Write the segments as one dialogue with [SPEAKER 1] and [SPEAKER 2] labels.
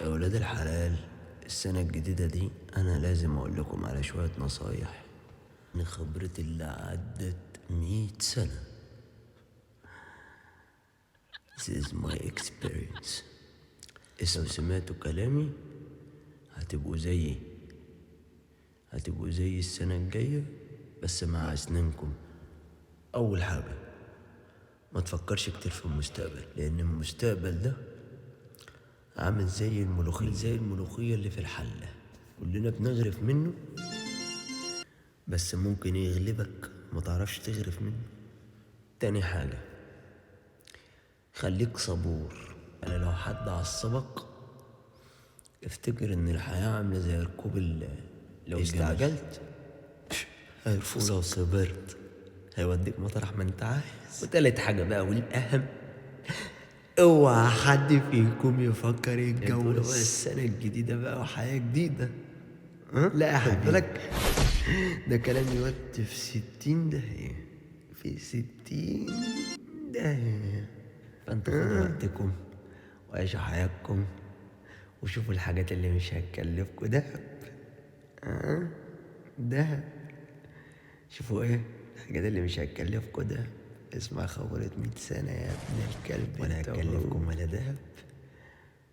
[SPEAKER 1] يا ولاد الحلال، السنة الجديدة دي أنا لازم أقول لكم على شوية نصايح من خبرتي اللي عدت 100 سنة. This is my experience. لو سمعتوا كلامي هتبقوا زيي السنة الجاية، بس مع أسنانكم. أول حاجة، ما تفكرش كتير في المستقبل، لأن المستقبل ده عامل زي الملوخية اللي في الحلة، كلنا بنغرف منه، بس ممكن يغلبك ما تعرفش تغرف منه. تاني حاجة، خليك صبور. يعني لو حد عصبك افتكر ان الحياة عاملة زي ركوب لو استعجلت هيرفضك، ولو صبرت هيوديك مطرح ما انت عايز. وتالت حاجة بقى والأهم، اوعى حد فيكم يفكر يتجوز السنة الجديدة بقى وحياة جديدة. لا يا حبيبي، ده كلام يودي في 60 داهية، في 60 داهية. فانتوا خدوا وقتكم وعيشوا حياتكم وشوفوا الحاجات اللي مش هتكلفكوا دهب. شوفوا ايه الحاجات اللي مش هتكلفكوا دهب. اسمع خبرة 100 سنة يا ابن الكلب، ولا هتكلفكم ولا دهب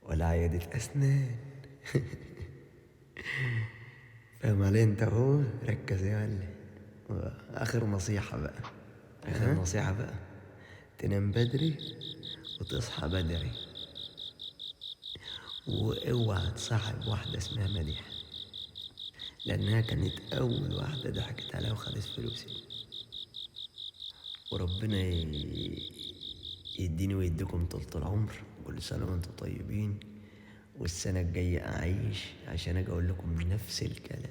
[SPEAKER 1] ولا عيادة أسنان. فاهم علي انت اهو؟ ركز يا معلم. آخر نصيحة بقى، تنام بدري وتصحى بدري، واوعى تصاحب واحدة اسمها مديحة، لأنها كانت أول واحدة ضحكت عليها وخدت فلوسي. وربنا يديني ويديكم طولة العمر. كل سنة وانتم طيبين، والسنة الجاية أعيش عشان أجي أقول لكم نفس الكلام.